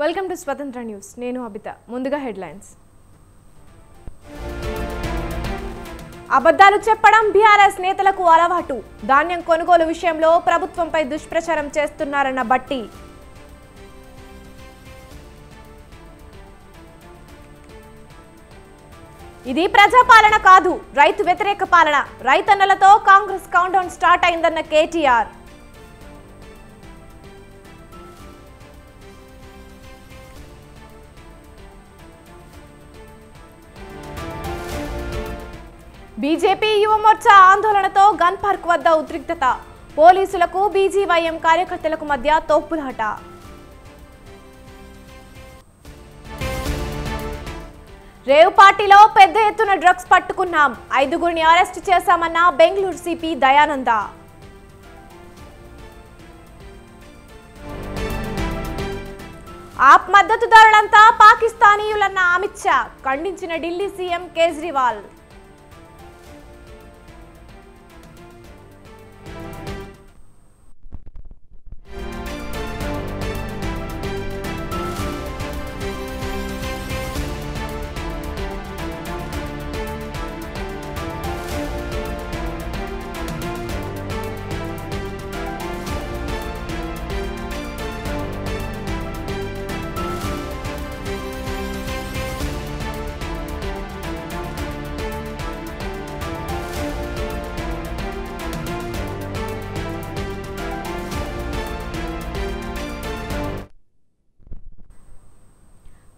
Welcome to స్వతంత్ర news. నేను అబిత. ముందుగా హెడ్లైన్స్. అబద్ధాలు చెప్పడం బీఆర్ఎస్ నేతలకు అలవాటు. ధాన్యం కొనుగోలు విషయంలో ప్రభుత్వంపై దుష్ప్రచారం చేస్తున్నారన్న బట్టి. ఇది ప్రజాపాలన కాదు, రైతు వ్యతిరేక పాలన. రైతన్నలతో కాంగ్రెస్ కౌంటౌన్ స్టార్ట్ అయిందన్న కేటీఆర్. బీజేపీ యువమోర్చా ఆందోళనతో గన్ పార్క్ వద్ద ఉద్రిక్తత. పోలీసులకు బీజీవైఎం కార్యకర్తలకు మధ్య తోపులాట. రేవ్ పార్టీలో పెద్ద ఎత్తున డ్రగ్స్ పట్టుకున్నాం. 5గురిని అరెస్టు చేశామన్న బెంగళూరు సిపి దయానంద. ఆప్ మద్దతుదారులంతా పాకిస్తానీయులన్న అమిత్ షా. ఖండించిన ఢిల్లీ సీఎం కేజ్రీవాల్.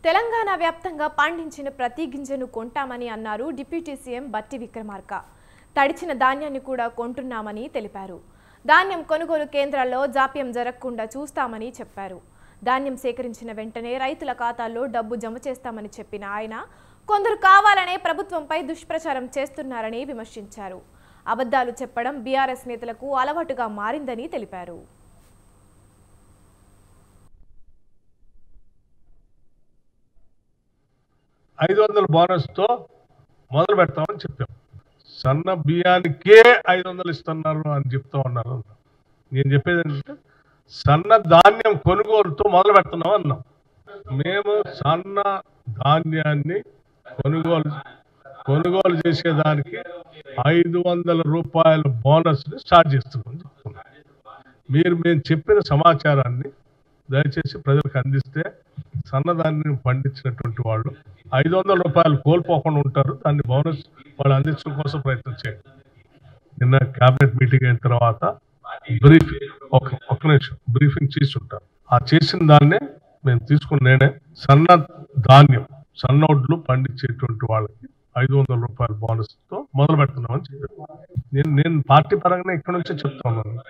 తెలంగాణ వ్యాప్తంగా పండించిన ప్రతి గింజను కొంటామని అన్నారు డిప్యూటీ సీఎం బట్టి విక్రమార్క. తడిచిన ధాన్యాన్ని కూడా కొంటున్నామని తెలిపారు. ధాన్యం కొనుగోలు కేంద్రాల్లో జాప్యం జరగకుండా చూస్తామని చెప్పారు. ధాన్యం సేకరించిన వెంటనే రైతుల ఖాతాల్లో డబ్బు జమ చేస్తామని చెప్పిన ఆయన కొందరు కావాలనే ప్రభుత్వంపై దుష్ప్రచారం చేస్తున్నారని విమర్శించారు. అబద్ధాలు చెప్పడం బీఆర్ఎస్ నేతలకు అలవాటుగా మారిందని తెలిపారు. 500 బోనస్తో మొదలు పెడతామని చెప్పాం. సన్న బియ్యానికే 500 ఇస్తున్నారు అని చెప్తా ఉన్నారు. నేను చెప్పేది ఏంటంటే సన్న ధాన్యం కొనుగోలుతో మొదలు పెడుతున్నాం అన్నాం. మేము సన్న ధాన్యాన్ని కొనుగోలు చేసేదానికి 500 రూపాయల బోనస్ని స్టార్ట్ చేస్తున్నాం చెప్తున్నాం. మేము చెప్పిన సమాచారాన్ని దయచేసి ప్రజలకు అందిస్తే సన్నధాన్యం పండించినటువంటి వాళ్ళు 500 రూపాయలు కోల్పోకుండా ఉంటారు. దాన్ని బోనస్ వాళ్ళు అందించడం కోసం ప్రయత్నం చేయండి. నిన్న క్యాబినెట్ మీటింగ్ అయిన తర్వాత బ్రీఫింగ్ చేసి ఉంటారు. ఆ చేసిన దాన్నే మేము తీసుకున్న నేనే సన్న ధాన్యం సన్నోడ్లు పండించేటువంటి వాళ్ళకి 500 రూపాయల బోనస్తో మొదలు పెడుతున్నామని చెప్పారు. నేను పార్టీ పరంగానే ఇక్కడ నుంచే చెప్తా ఉన్నాను.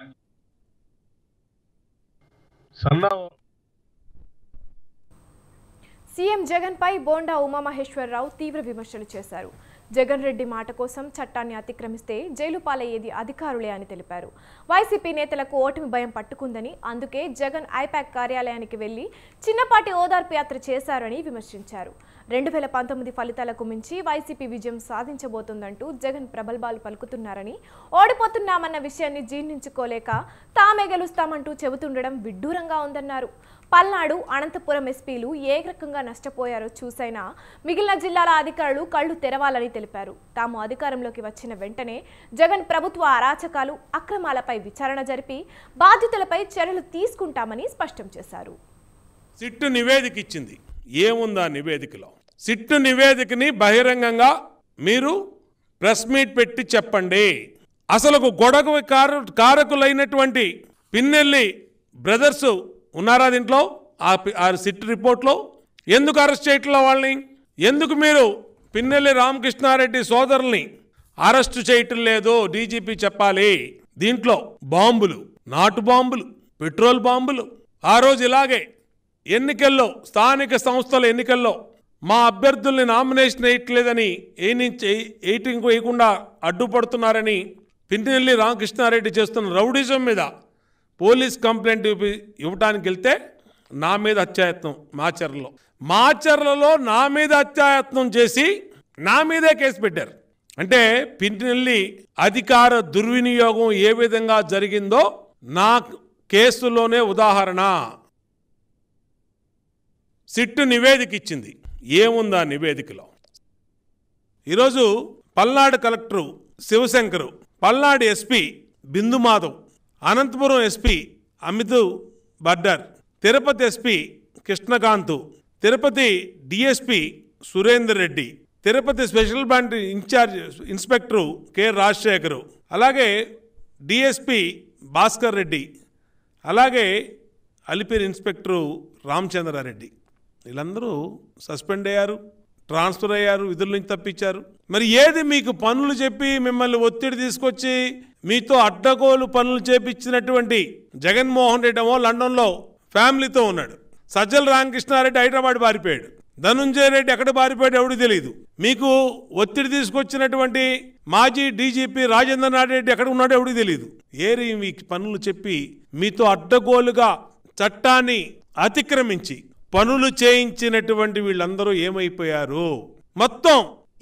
సీఎం జగన్ పై బోండా ఉమామహేశ్వరరావు తీవ్ర విమర్శలు చేశారు. జగన్ రెడ్డి మాట కోసం చట్టాన్ని అతిక్రమిస్తే జైలు పాలయ్యేది అధికారులే అని తెలిపారు. వైసీపీ నేతలకు ఓటమి భయం పట్టుకుందని, అందుకే జగన్ ఐపాక్ కార్యాలయానికి వెళ్లి చిన్నపాటి ఓదార్పు యాత్ర చేశారని విమర్శించారు. 2019 ఫలితాలకు మించి వైసీపీ విజయం సాధించబోతోందంటూ జగన్ ప్రబల్భాలు పలుకుతున్నారని, ఓడిపోతున్నామన్న విషయాన్ని జీర్ణించుకోలేక తామే గెలుస్తామంటూ చెబుతుండడం విడ్డూరంగా ఉందన్నారు. పల్నాడు, అనంతపురం ఎస్పీలు ఏ రకంగా నష్టపోయారో చూసైనా మిగిలిన జిల్లాల అధికారులు కళ్లు తెరవాలని తెలిపారు. తాము అధికారంలోకి వచ్చిన వెంటనే జగన్ ప్రభుత్వ అరాచకాలు, అక్రమాలపై విచారణ జరిపి బాధితులపై చర్యలు తీసుకుంటామని స్పష్టం చేశారు. సిట్టు నివేదిక ఇచ్చింది. ఏముందా నివేదికలో? సిట్టు నివేదికని బహిరంగంగా మీరు ప్రెస్ మీట్ పెట్టి చెప్పండి. అసలు గొడవ కారకులైనటువంటి పిన్నెల్లి బ్రదర్స్ ఉన్నారా దీంట్లో? ఆ సిట్ రిపోర్ట్లో ఎందుకు అరెస్ట్ చేయట్లా వాళ్ళని? ఎందుకు మీరు పిన్నెల్లి రామకృష్ణారెడ్డి సోదరుల్ని అరెస్టు చేయటం లేదు? డీజీపీ చెప్పాలి. దీంట్లో బాంబులు, నాటు బాంబులు, పెట్రోల్ బాంబులు. ఆ రోజు ఇలాగే ఎన్నికల్లో, స్థానిక సంస్థల ఎన్నికల్లో మా అభ్యర్థుల్ని నామినేషన్ వేయట్లేదని ఎయిటింగ్ వేయకుండా అడ్డుపడుతున్నారని పిన్నెల్లి రామకృష్ణారెడ్డి చేస్తున్న రౌడిజం మీద పోలీస్ కంప్లైంట్ ఇవ్వటానికి వెళ్తే నా మీద అత్యాయత్నం మాచర్లలో నా మీద అత్యాయత్నం చేసి నా మీదే కేసు పెట్టారు. అంటే పిన్నెల్లి అధికార దుర్వినియోగం ఏ విధంగా జరిగిందో నా కేసులోనే ఉదాహరణ. సిట్టు నివేదిక ఇచ్చింది. ఏముందా నివేదికలో? ఈరోజు Palnadu collector Sivasankar, Palnadu SP Bindu Madhav, Anantapuram SP Amit Bardar, Tirupati SP Krishnakanth, Tirupati DSP Surender Reddy, Tirupati special branch incharge inspector K Rajasekhar, అలాగే డిఎస్పీ భాస్కర్ రెడ్డి, అలాగే అలిపిరి ఇన్స్పెక్టరు రామచంద్రారెడ్డి, వీళ్ళందరూ సస్పెండ్ అయ్యారు, ట్రాన్స్ఫర్ అయ్యారు, విధుల నుంచి తప్పించారు. మరి ఏది మీకు పనులు చెప్పి మిమ్మల్ని ఒత్తిడి తీసుకొచ్చి మీతో అడ్డగోలు పనులు చేపించినటువంటి జగన్మోహన్ రెడ్డి ఏమో లండన్లో ఫ్యామిలీతో ఉన్నాడు, సజ్జల రామకృష్ణారెడ్డి హైదరాబాద్ పారిపోయాడు, ధనుంజయ రెడ్డి ఎక్కడ పారిపోయాడు ఎవడు తెలియదు. మీకు ఒత్తిడి తీసుకొచ్చినటువంటి మాజీ డీజీపీ రాజేంద్రనాథ్ రెడ్డి ఎక్కడ ఉన్నాడో ఎవడికి తెలియదు. ఏరి మీ పనులు చెప్పి మీతో అడ్డగోలుగా చట్టాన్ని అతిక్రమించి పనులు చేయించినటువంటి వీళ్ళందరూ ఏమైపోయారు? మొత్తం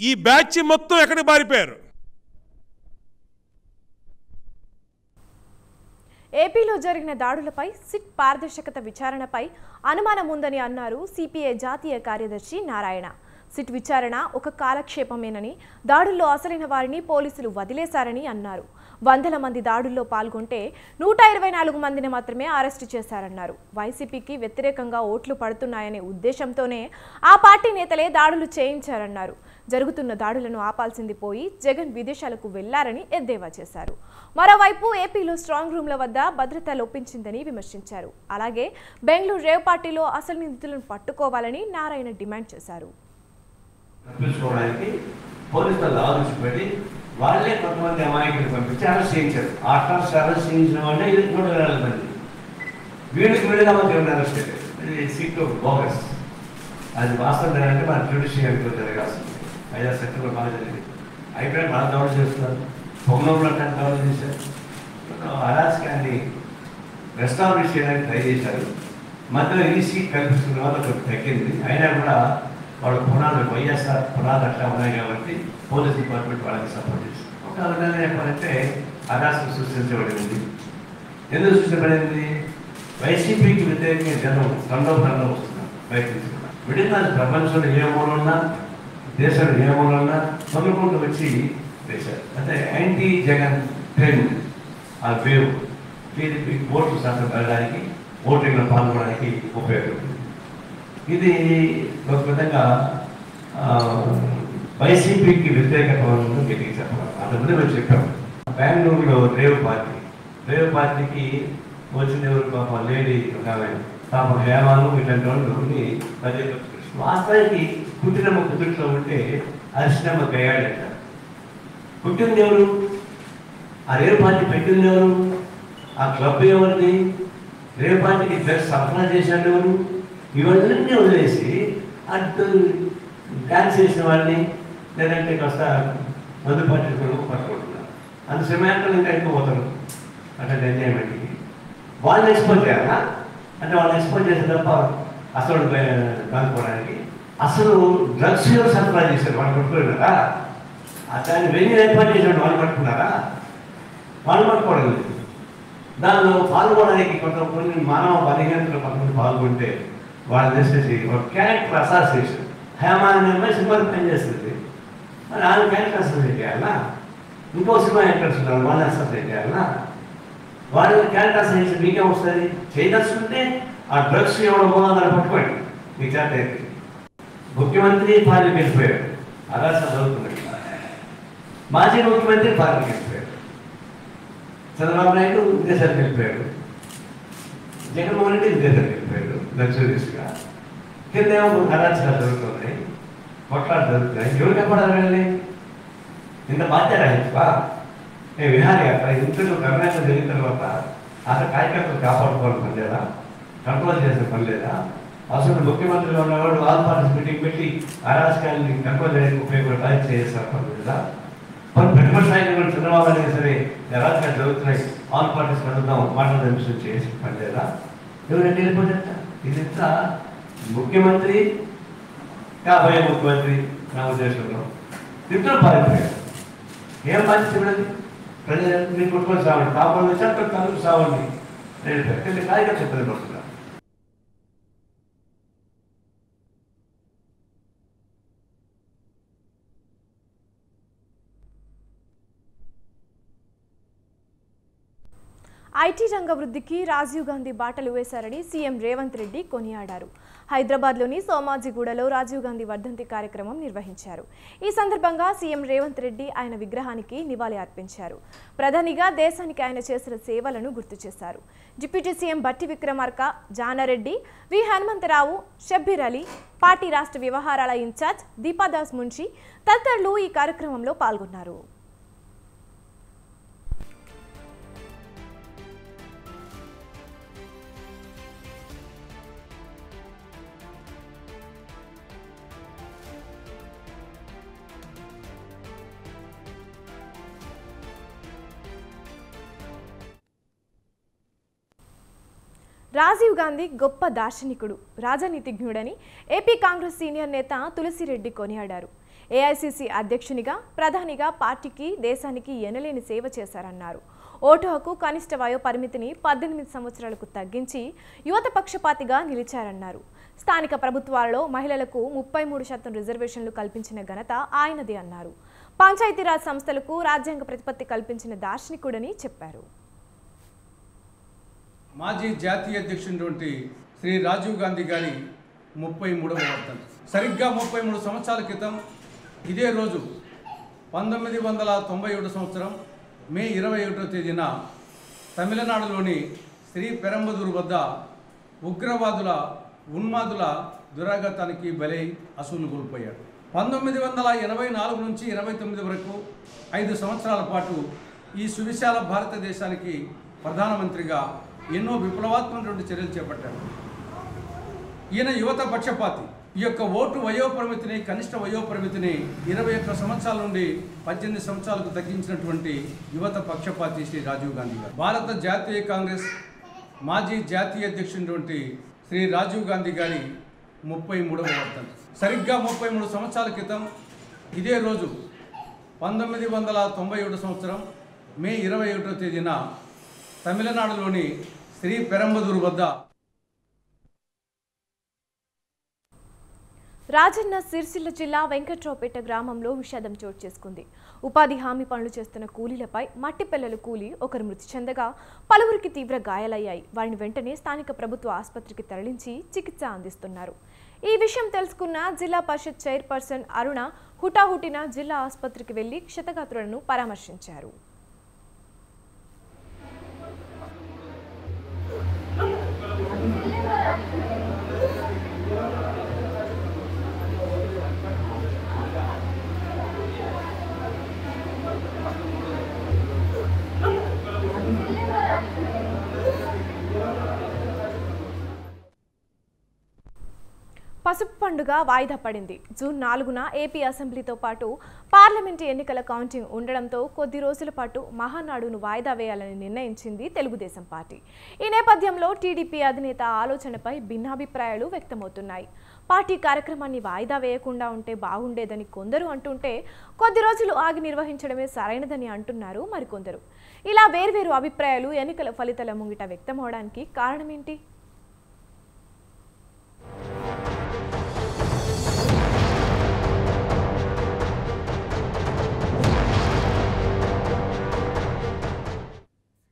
ఈ బ్యాచ్ మొత్తం ఎక్కడికి పారిపోయారు? ఏపీలో జరిగిన దాడులపై సిట్ పారదర్శకత విచారణపై అనుమానం ఉందని అన్నారు సిపిఐ జాతీయ కార్యదర్శి నారాయణ. సిట్ విచారణ ఒక కాలక్షేపమేనని, దాడుల్లో అసలైన వారిని పోలీసులు వదిలేశారని అన్నారు. వందల మంది దాడుల్లో పాల్గొంటే 124 మందిని మాత్రమే అరెస్టు చేశారన్నారు. వైసీపీకి వ్యతిరేకంగా ఓట్లు పడుతున్నాయనే ఉద్దేశంతోనే ఆ పార్టీ నేతలే దాడులు చేయించారన్నారు. జరుగుతున్న దాడులను ఆపాల్సింది పోయి జగన్ విదేశాలకు వెళ్లారని ఎద్దేవా చేశారు. మరోవైపు ఏపీలో స్ట్రాంగ్ రూమ్ల వద్ద భద్రత లోపించిందని విమర్శించారు. అలాగే బెంగళూరు రేవ్ పార్టీలో అసలు నిందితులను పట్టుకోవాలని నారాయణ డిమాండ్ చేశారు. వాళ్ళే కొంతమంది అమాయకులు పంపించి అరెస్ట్ చేయించారు. అరెస్ట్ చేయించిన వాళ్ళే 120 మంది. వీళ్ళకి వీళ్ళుగా మాత్రం అరెస్ట్ చేయాలి. Seat bogus. అది వాస్తవం అంటే మన జ్యుడిషియరీలో జరగాల్సింది. 5 సెప్టెంబర్ బాగా జరిగింది. అయిపోయి బాగా దాడులు చేస్తున్నారు. పొంగంలో దాడులు చేశారు. అరాచకాన్ని రెస్టాబ్లిష్ చేయడానికి ట్రై చేశారు. మధ్యలో ఈ సీట్ కల్పిస్తున్న వాళ్ళు తగ్గింది. అయినా కూడా వాళ్ళ పునాదులు వైఎస్ఆర్ పునాదులు అట్లా ఉన్నాయి కాబట్టి పోలీస్ డిపార్ట్మెంట్ వాళ్ళకి సపోర్ట్ చేస్తుంది. ఒక విధంగా చెప్పాలంటే అరాచకం సృష్టించబడింది. ఎందుకు సృష్టించబడింది? వైసీపీకి వ్యతిరేకంగా జనం తండోపంలో వస్తున్నారు, బయట తీసుకున్నారు. విడిగా ప్రపంచంలో ఏ మూలన్నా, దేశంలో ఏ మూలన్నా తొలగకుండా వచ్చి వేశారు. అంటే యాంటీ జగన్ ట్రెండ్, ఆ వేవ్ టీడీపీ ఓట్లు శాతం పెరగడానికి, ఓటింగ్లో పాల్గొనడానికి ఉపయోగపడుతుంది. ఇది ఒక విధంగా వైసీపీకి వ్యతిరేకత గట్టిగా చెప్పాలి. అంతకుముందే మేము చెప్పాము. బెంగళూరులో రేవ్ పార్టీకి వచ్చిన ఎవరు పాప లేడీ పాప హేమాలు ఇట్లాంటి వాళ్ళని వాస్తవానికి పుట్టినమ్మ కుదురులో ఉంటే అరిసినమ్మ గయాడంట. పుట్టింది ఎవరు? ఆ రేవ్ పార్టీ పెట్టింది ఎవరు? ఆ క్లబ్ ఎవరిది? రేవ్ పార్టీకి డ్రగ్స్ సరఫరా చేశాడు ఎవరు? ఇవన్నీ వదిలేసి అటు డ్యాన్స్ చేసిన వాళ్ళని లేదంటే కాస్త మందు పార్టీ కొడుకు పట్టుకుంటున్నారు. అంత సినిమాంకలు ఇంకా ఎక్కువ పోతారు అట్లాంటి ఎంజాయ్మెంట్కి. వాళ్ళని ఎక్స్పోజ్ చేయాలా? అంటే వాళ్ళని ఎక్స్పోజ్ చేసే తప్ప అసలు కానుకోవడానికి. అసలు డ్రగ్స్ ఎవరు సరఫరా చేశారు? వాళ్ళు పట్టుకోలేదా? దాన్ని వెన్యూ ఏర్పాటు చేసిన వాళ్ళు పట్టుకున్నారా? వాళ్ళు పట్టుకోవడం లేదు. దానిలో పాల్గొనడానికి కొన్ని మానవ బలహీనతలు కొంతమంది పాల్గొంటే వాళ్ళని చేసేసి ఒక క్యారెక్టర్ అసాసియేషన్. హేమా అనే అమ్మాయి సినిమాకి పనిచేస్తుంది, మరి ఆమె క్యారెక్టర్ అసాసియేట్ చేయాలా? ఇంకో సినిమా యాక్టర్స్ ఉన్నారు, వాళ్ళని అసాసియేట్ చేయాలా? వాళ్ళ క్యారెక్టర్ అసాసియేషన్ మీకేం వస్తుంది? చేయదలుచుకుంటే ఆ డ్రగ్స్ ఎవరు పోవాలని పట్టుకోండి. మీ చేత అయితే ముఖ్యమంత్రి పార్టీకి వెళ్ళిపోయాడు, అలా చదువుతున్నాడు. మాజీ ముఖ్యమంత్రి పార్టీకి వెళ్ళిపోయాడు. చంద్రబాబు నాయుడు విదేశాలకు వెళ్ళిపోయాడు. జగన్మోహన్ రెడ్డి విదేశాలకు వెళ్ళిపోయాడు లగ్జరీస్గా. కిందేమో అరాచకాలు జరుగుతున్నాయి, కొట్లాలు జరుగుతున్నాయి. ఎవరు కాపాడాలి వెళ్ళి? ఇంత బాధ్యత విహారయాత్ర ఇంతలో కర్ణాటక జరిగిన తర్వాత అసలు కార్యకర్తలు కాపాడుకోవాలి పని లేదా? కంట్రోల్ చేసే పని లేదా? అసలు ముఖ్యమంత్రిగా ఉన్నవాడు ఆల్ పార్టీస్ మీటింగ్ పెట్టి అరాచకాలని కంట్రోల్ చేయడానికి ఉపయోగపడే చేస్తారు పని లేదా? ప్రతిపక్ష నాయకులు చంద్రబాబు అయినా సరే అరాచకాలు జరుగుతున్నాయి, ఆల్ పార్టీస్ కలుద్దాం మాట్లాడే చేసి పని లేదా? ఎవరైనా వెళ్ళిపోతుంట. ఇది ఎంత ముఖ్యమంత్రి కాబోయే ముఖ్యమంత్రి నా ఉద్దేశంలో ఇద్దరు పారిపోయారు. ఏం బాధ్యత ఇవ్వలేదు? ప్రజలు మీరు కొట్టుకొని సావండి, కాపాడు చెప్పండి, సావండి. నేను కార్యకర్త చెప్పలేదు పడుతున్నా. ఐటీ రంగ వృద్ధికి రాజీవ్ గాంధీ బాటలు వేశారని సీఎం రేవంత్ రెడ్డి కొనియాడారు. హైదరాబాద్లోని సోమాజిగూడలో రాజీవ్ గాంధీ వర్ధంతి కార్యక్రమం నిర్వహించారు. ఈ సందర్భంగా సీఎం రేవంత్ రెడ్డి ఆయన విగ్రహానికి నివాళి అర్పించారు. ప్రధానిగా దేశానికి ఆయన చేసిన సేవలను గుర్తు చేశారు. డిప్యూటీ సీఎం బట్టి విక్రమార్క, జానారెడ్డి, వి హనుమంతరావు, షబ్బీర్ అలీ, పార్టీ రాష్ట్ర వ్యవహారాల ఇన్ఛార్జ్ దీపాదాస్ మున్షి తదితరులు ఈ కార్యక్రమంలో పాల్గొన్నారు. రాజీవ్ గాంధీ గొప్ప దార్శనికుడు, రాజనీతిజ్ఞుడని ఏపీ కాంగ్రెస్ సీనియర్ నేత తులసిరెడ్డి కొనియాడారు. ఏఐసీసీ అధ్యక్షునిగా, ప్రధానిగా పార్టీకి, దేశానికి ఎనలేని సేవ చేశారన్నారు. ఓటు హక్కు కనిష్ట వయో పరిమితిని 18 సంవత్సరాలకు తగ్గించి యువత పక్షపాతిగా నిలిచారన్నారు. స్థానిక ప్రభుత్వాలలో మహిళలకు 33% రిజర్వేషన్లు కల్పించిన ఘనత ఆయనదే అన్నారు. పంచాయతీరాజ్ సంస్థలకు రాజ్యాంగ ప్రతిపత్తి కల్పించిన దార్శనికుడని చెప్పారు. మాజీ జాతీయ అధ్యక్షుడు శ్రీ రాజీవ్ గాంధీ గారి 33వ వర్ధంతి. సరిగ్గా 33 సంవత్సరాల క్రితం ఇదే రోజు 1997 సంవత్సరం మే 21వ తేదీన తమిళనాడులోని శ్రీ పెరంబదూరు వద్ద ఉగ్రవాదుల ఉన్మాదుల దురాఘాతానికి బలై అసూలు కోల్పోయాడు. 1984 నుంచి 29 వరకు 5 సంవత్సరాల పాటు ఈ సువిశాల భారతదేశానికి ప్రధానమంత్రిగా ఎన్నో విప్లవాత్మకమైన చర్యలు చేపట్టారు. ఈయన యువత పక్షపాతి. ఈ యొక్క ఓటు వయోపరిమితిని, కనిష్ట వయోపరిమితిని 21 సంవత్సరాల నుండి 18 సంవత్సరాలకు తగ్గించినటువంటి యువత పక్షపాతి శ్రీ రాజీవ్ గాంధీ గారు. భారత జాతీయ కాంగ్రెస్ మాజీ జాతీయ అధ్యక్షుడు శ్రీ రాజీవ్ గాంధీ గారి 33వ వర్ధంతి. సరిగ్గా 33 సంవత్సరాల క్రితం ఇదే రోజు 1997 సంవత్సరం మే 21వ తేదీన తమిళనాడులోని శ్రీ పెరంబదూరు వద్ద రాజన్న సిరిసిల్ల జిల్లా వెంకట్రావుపేట గ్రామంలో విషాదం చోటు చేసుకుంది. ఉపాధి హామీ పనులు చేస్తున్న కూలీలపై మట్టి పిల్లలు కూలి ఒకరు మృతి చెందగా పలువురికి తీవ్ర గాయాలయ్యాయి. వారిని వెంటనే స్థానిక ప్రభుత్వ ఆసుపత్రికి తరలించి చికిత్స అందిస్తున్నారు. ఈ విషయం తెలుసుకున్న జిల్లా పరిషత్ చైర్పర్సన్ అరుణ హుటాహుటిన జిల్లా ఆసుపత్రికి వెళ్లి క్షతగాత్రులను పరామర్శించారు. పసుపు పండుగ వాయిదా పడింది. జూన్ 4న ఏపీ అసెంబ్లీతో పాటు పార్లమెంటు ఎన్నికల కౌంటింగ్ ఉండడంతో కొద్ది రోజుల పాటు మహానాడును వాయిదా వేయాలని నిర్ణయించింది తెలుగుదేశం పార్టీ. ఈ నేపథ్యంలో టీడీపీ అధినేత ఆలోచనపై భిన్నాభిప్రాయాలు వ్యక్తమవుతున్నాయి. పార్టీ కార్యక్రమాన్ని వాయిదా వేయకుండా ఉంటే బాగుండేదని కొందరు అంటుంటే, కొద్ది రోజులు ఆగి నిర్వహించడమే సరైనదని అంటున్నారు మరికొందరు. ఇలా వేర్వేరు అభిప్రాయాలు ఎన్నికల ఫలితాల ముంగిట వ్యక్తమవడానికి కారణమేంటి?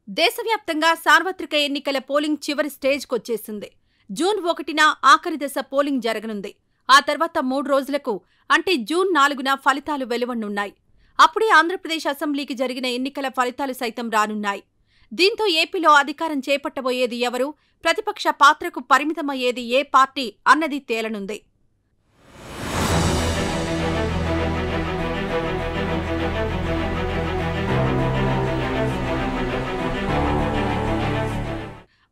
దేశవ్యాప్తంగా సార్వత్రిక ఎన్నికల పోలింగ్ చివరి స్టేజ్కొచ్చేసింది. జూన్ 1న ఆఖరి దశ పోలింగ్ జరగనుంది. ఆ తర్వాత 3 రోజులకు అంటే జూన్ 4న ఫలితాలు వెలువడనున్నాయి. అప్పుడే ఆంధ్రప్రదేశ్ అసెంబ్లీకి జరిగిన ఎన్నికల ఫలితాలు సైతం రానున్నాయి. దీంతో ఏపీలో అధికారం చేపట్టబోయేది ఎవరు, ప్రతిపక్ష పాత్రకు పరిమితమయ్యేది ఏ పార్టీ అన్నది తేలనుంది.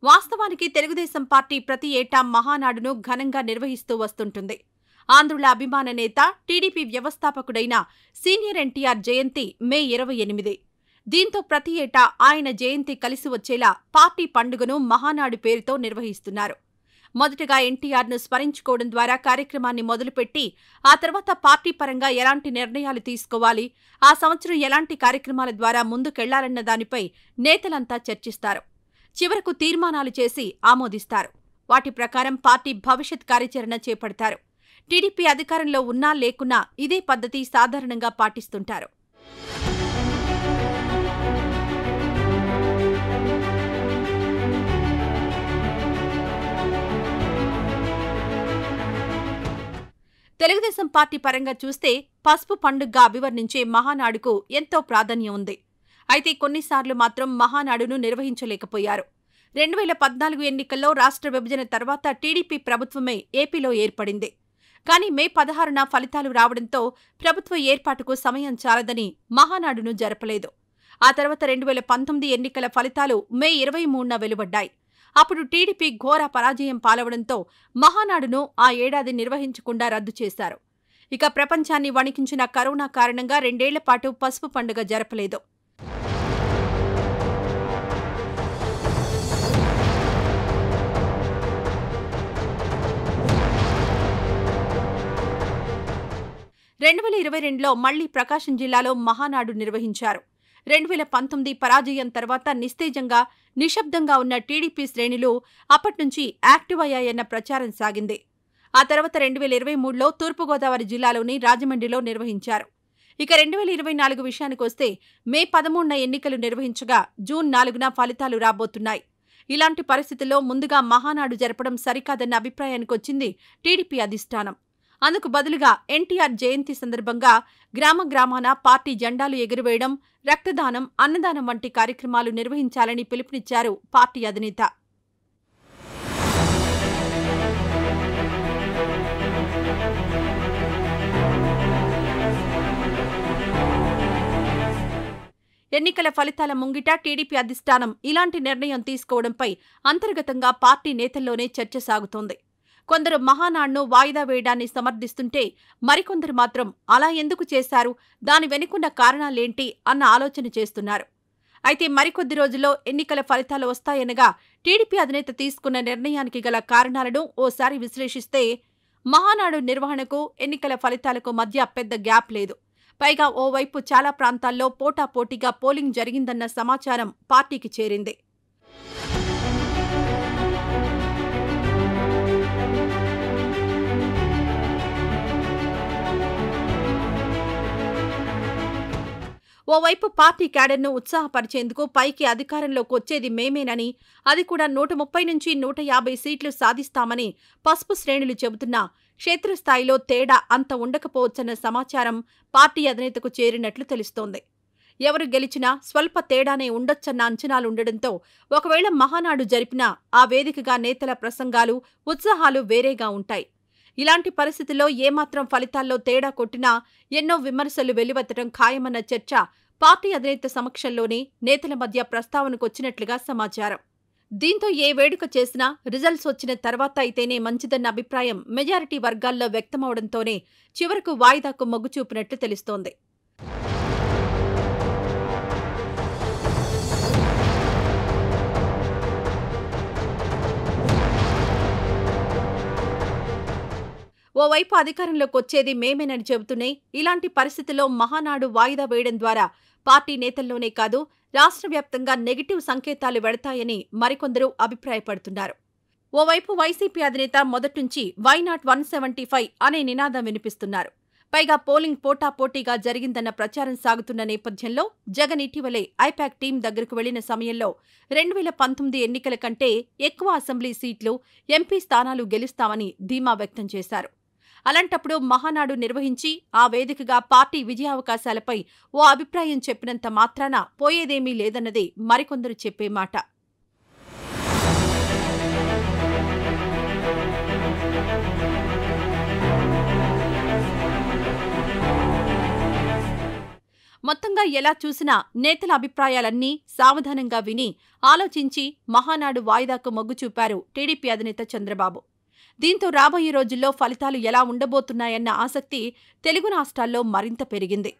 వాస్తవానికి తెలుగుదేశం పార్టీ ప్రతి ఏటా మహానాడును ఘనంగా నిర్వహిస్తూ వస్తుంటుంది. ఆంధ్రుల అభిమాన నేత, టీడీపీ వ్యవస్థాపకుడైన సీనియర్ ఎన్టీఆర్ జయంతి మే 28. దీంతో ప్రతి ఏటా ఆయన జయంతి కలిసి వచ్చేలా పార్టీ పండుగను మహానాడు పేరుతో నిర్వహిస్తున్నారు. మొదటగా ఎన్టీఆర్ను స్మరించుకోవడం ద్వారా కార్యక్రమాన్ని మొదలుపెట్టి ఆ తర్వాత పార్టీ పరంగా ఎలాంటి నిర్ణయాలు తీసుకోవాలి, ఆ సంవత్సరం ఎలాంటి కార్యక్రమాల ద్వారా ముందుకెళ్లాలన్న దానిపై నేతలంతా చర్చిస్తారు. చివరకు తీర్మానాలు చేసి ఆమోదిస్తారు. వాటి ప్రకారం పార్టీ భవిష్యత్ కార్యాచరణ చేపడతారు. టీడీపీ అధికారంలో ఉన్నా లేకున్నా ఇదే పద్ధతి సాధారణంగా పాటిస్తుంటారు. తెలుగుదేశం పార్టీ పరంగా చూస్తే పసుపు పండుగగా అభివర్ణించే మహానాడుకు ఎంతో ప్రాధాన్యం ఉంది. అయితే కొన్నిసార్లు మాత్రం మహానాడును నిర్వహించలేకపోయారు. 2014 ఎన్నికల్లో రాష్ట్ర విభజన తర్వాత టీడీపీ ప్రభుత్వమే ఏపీలో ఏర్పడింది. కానీ మే 16న ఫలితాలు రావడంతో ప్రభుత్వ ఏర్పాటుకు సమయం చాలదని మహానాడును జరపలేదు. ఆ తర్వాత 2019 ఎన్నికల ఫలితాలు మే 23న వెలువడ్డాయి. అప్పుడు టీడీపీ ఘోర పరాజయం పాలవడంతో మహానాడును ఆ ఏడాది నిర్వహించకుండా రద్దు చేశారు. ఇక ప్రపంచాన్ని వణికించిన కరోనా కారణంగా 2 ఏళ్ల పాటు పసుపు పండుగ జరపలేదు. రెండు 2022లో మళ్లీ ప్రకాశం జిల్లాలో మహానాడు నిర్వహించారు. 2019 పరాజయం తర్వాత నిస్తేజంగా నిశ్శబ్దంగా ఉన్న టీడీపీ శ్రేణులు అప్పట్నుంచి యాక్టివ్ అయ్యాయన్న ప్రచారం సాగింది. ఆ తర్వాత 2023లో తూర్పుగోదావరి జిల్లాలోని రాజమండ్రిలో నిర్వహించారు. ఇక 2024 విషయానికొస్తే మే 13న ఎన్నికలు నిర్వహించగా జూన్ 4న ఫలితాలు రాబోతున్నాయి. ఇలాంటి పరిస్థితుల్లో ముందుగా మహానాడు జరపడం సరికాదన్న అభిప్రాయానికొచ్చింది టీడీపీ అధిష్టానం. అందుకు బదులుగా ఎన్టీఆర్ జయంతి సందర్భంగా గ్రామాన పార్టీ జెండాలు ఎగురవేయడం, రక్తదానం, అన్నదానం వంటి కార్యక్రమాలు నిర్వహించాలని పిలుపునిచ్చారు పార్టీ అధినేత. ఎన్నికల ఫలితాల ముంగిట టీడీపీ అధిష్టానం ఇలాంటి నిర్ణయం తీసుకోవడంపై అంతర్గతంగా పార్టీ నేతల్లోనే చర్చ సాగుతోంది. కొందరు మహానాడును వాయిదా వేయడాన్ని సమర్థిస్తుంటే మరికొందరు మాత్రం అలా ఎందుకు చేశారు, దాని వెనుకున్న కారణాలేంటి అన్న ఆలోచన చేస్తున్నారు. అయితే మరికొద్ది రోజుల్లో ఎన్నికల ఫలితాలు వస్తాయనగా టీడీపీ అధినేత తీసుకున్న నిర్ణయానికి గల కారణాలను ఓసారి విశ్లేషిస్తే మహానాడు నిర్వహణకు ఎన్నికల ఫలితాలకు మధ్య పెద్ద గ్యాప్ లేదు. పైగా ఓవైపు చాలా ప్రాంతాల్లో పోటాపోటీగా పోలింగ్ జరిగిందన్న సమాచారం పార్టీకి చేరింది. ఓవైపు పార్టీ క్యాడర్ను ఉత్సాహపరిచేందుకు పైకి అధికారంలోకి వచ్చేది మేమేనని, అది కూడా 130 నుంచి 150 సీట్లు సాధిస్తామని పసుపు శ్రేణులు చెబుతున్నా క్షేత్రస్థాయిలో తేడా అంత ఉండకపోవచ్చన్న సమాచారం పార్టీ అధినేతకు చేరినట్లు తెలుస్తోంది. ఎవరు గెలిచినా స్వల్ప తేడానే ఉండొచ్చన్న అంచనాలుండడంతో ఒకవేళ మహానాడు జరిపినా ఆ వేదికగా నేతల ప్రసంగాలు, ఉత్సాహాలు వేరేగా ఉంటాయి. ఇలాంటి పరిస్థితుల్లో ఏమాత్రం ఫలితాల్లో తేడా కొట్టినా ఎన్నో విమర్శలు వెల్లువెత్తడం ఖాయమన్న చర్చ పార్టీ అధినేత సమక్షంలోనే నేతల మధ్య ప్రస్తావనకొచ్చినట్లుగా సమాచారం. దీంతో ఏ వేడుక చేసినా రిజల్ట్స్ వచ్చిన తర్వాత అయితేనే మంచిదన్న అభిప్రాయం మెజారిటీ వర్గాల్లో వ్యక్తమవడంతోనే చివరకు వాయిదాకు మొగ్గు చూపినట్లు తెలుస్తోంది. ఓవైపు అధికారంలోకి వచ్చేది మేమేనని చెబుతూనే ఇలాంటి పరిస్థితుల్లో మహానాడు వాయిదా వేయడం ద్వారా పార్టీ నేతల్లోనే కాదు రాష్ట్ర వ్యాప్తంగా నెగిటివ్ సంకేతాలు వెడతాయని మరికొందరు అభిప్రాయపడుతున్నారు. ఓవైపు వైసీపీ అధినేత మొదట్నుంచి వై నాట్ 175 అనే నినాదం వినిపిస్తున్నారు. పైగా పోలింగ్ పోటాపోటీగా జరిగిందన్న ప్రచారం సాగుతున్న నేపథ్యంలో జగన్ ఇటీవలే ఐపాక్ టీం దగ్గరకు వెళ్లిన సమయంలో 2019 ఎన్నికల కంటే ఎక్కువ అసెంబ్లీ సీట్లు, ఎంపీ స్థానాలు గెలుస్తామని ధీమా వ్యక్తం చేశారు. అలాంటప్పుడు మహానాడు నిర్వహించి ఆ వేదికగా పార్టీ విజయావకాశాలపై ఓ అభిప్రాయం చెప్పినంత మాత్రాన పోయేదేమీ లేదన్నదే మరికొందరు చెప్పే మాట. మొత్తంగా ఎలా చూసినా నేతల అభిప్రాయాలన్నీ సావధానంగా విని ఆలోచించి మహానాడు వాయిదాకు మొగ్గు చూపారు టీడీపీ అధినేత చంద్రబాబు. దీంతో రాబోయే రోజుల్లో ఫలితాలు ఎలా ఉండబోతున్నాయన్న ఆసక్తి తెలుగు రాష్ట్రాల్లో మరింత పెరిగింది.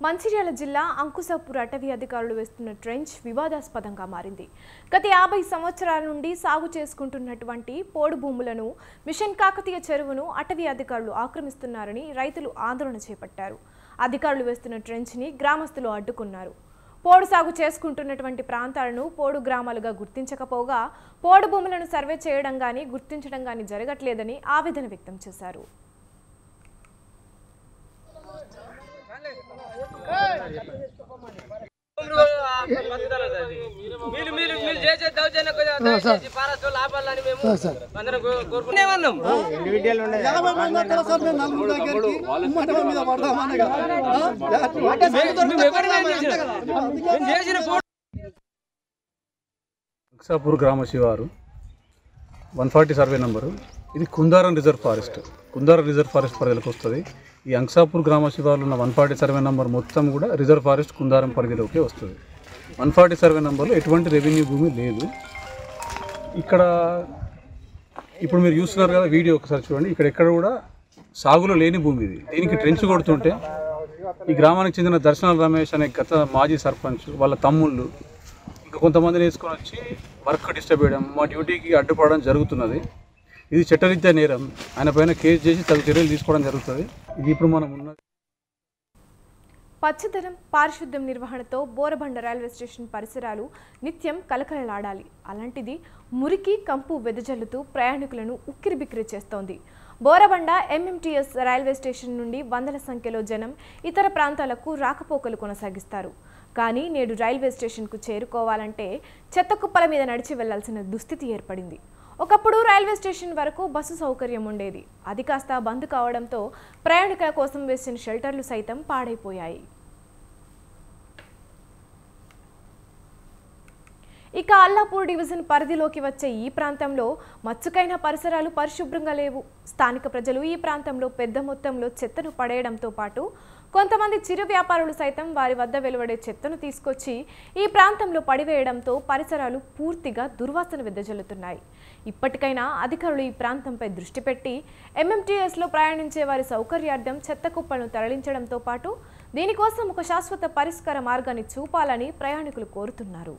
మంచిర్యాల జిల్లా అంకుశాపూర్ అటవీ అధికారులు వేస్తున్న ట్రెంచ్ వివాదాస్పదంగా మారింది. గత 50 సంవత్సరాల నుండి సాగు చేసుకుంటున్నటువంటి పోడు భూములను మిషన్ కాకతీయ చెరువును అటవీ అధికారులు ఆక్రమిస్తున్నారని రైతులు ఆందోళన చేపట్టారు. అధికారులు వేస్తున్న ట్రెంచ్ని గ్రామస్తులు అడ్డుకున్నారు. పోడు సాగు చేసుకుంటున్నటువంటి ప్రాంతాలను పోడు గ్రామాలుగా గుర్తించకపోగా పోడు భూములను సర్వే చేయడం గానీ గుర్తించడం గానీ జరగట్లేదని ఆవేదన వ్యక్తం చేశారు. చేసే దౌర్జన్యం దయచేసి పారస్తో లాభాలని మేము అందరం కోరుకునే ఉన్నాం. అంక్సాపూర్ గ్రామ శివారు 140 సర్వే నంబరు. ఇది Kundaram reserve forest. Kundaram reserve forest పరిధిలోకి వస్తుంది. ఈ అంక్సాపూర్ గ్రామ శివారులో ఉన్న 140 సర్వే నంబర్ మొత్తం కూడా రిజర్వ్ ఫారెస్ట్ కుందారం పరిధిలోకి వస్తుంది. 140 సర్వే నంబర్లో ఎటువంటి రెవెన్యూ భూమి లేదు. ఇక్కడ ఇప్పుడు మీరు చూస్తున్నారు కదా వీడియో, ఒకసారి చూడండి. ఇక్కడ ఎక్కడ కూడా సాగులో లేని భూమి ఇది. దీనికి ట్రెంచ్ కొడుతుంటే ఈ గ్రామానికి చెందిన దర్శనాల రమేష్ అనే గత మాజీ సర్పంచ్ వాళ్ళ తమ్ముళ్ళు ఇంకా కొంతమందిని వేసుకొని వచ్చి వర్క్ డిస్టర్బ్ చేయడం, మా డ్యూటీకి అడ్డుపడడం జరుగుతున్నది. ఇది చట్టరీత్యా నేరం. ఆయన పైన కేసు చేసి తగు చర్యలు తీసుకోవడం జరుగుతుంది. ఇది ఇప్పుడు మనం ఉన్నది. పచ్చదనం, పారిశుద్ధ్యం నిర్వహణతో బోరబండ రైల్వే స్టేషన్ పరిసరాలు నిత్యం కలకలలాడాలి. అలాంటిది మురికి, కంపు వెదజల్లుతూ ప్రయాణికులను ఉక్కిరిబిక్కిరి చేస్తోంది. బోరబండ ఎంఎంటీఎస్ రైల్వే స్టేషన్ నుండి వందల సంఖ్యలో జనం ఇతర ప్రాంతాలకు రాకపోకలు కొనసాగిస్తారు. కానీ నేడు రైల్వే స్టేషన్కు చేరుకోవాలంటే చెత్త కుప్పల మీద నడిచి వెళ్లాల్సిన దుస్థితి ఏర్పడింది. ఒకప్పుడు రైల్వే స్టేషన్ వరకు బస్సు సౌకర్యం ఉండేది. అది కాస్త బంద్ కావడంతో ప్రయాణికుల కోసం వేసిన షెల్టర్లు సైతం పాడైపోయాయి. ఇక అల్లాపూర్ డివిజన్ పరిధిలోకి వచ్చే ఈ ప్రాంతంలో మచ్చుకైన పరిసరాలు పరిశుభ్రంగా లేవు. స్థానిక ప్రజలు ఈ ప్రాంతంలో పెద్ద మొత్తంలో చెత్తను పడేయడంతో పాటు కొంతమంది చిరు వ్యాపారులు సైతం వారి వద్ద వెలువడే చెత్తను తీసుకొచ్చి ఈ ప్రాంతంలో పడివేయడంతో పరిసరాలు పూర్తిగా దుర్వాసన వెదజల్లుతున్నాయి. ఇప్పటికైనా అధికారులు ఈ ప్రాంతంపై దృష్టి పెట్టి ఎంఎంటీఎస్లో ప్రయాణించే వారి సౌకర్యార్థం చెత్త కుప్పలను తరలించడంతో పాటు దీనికోసం ఒక శాశ్వత పరిష్కార మార్గాన్ని చూపాలని ప్రయాణికులు కోరుతున్నారు.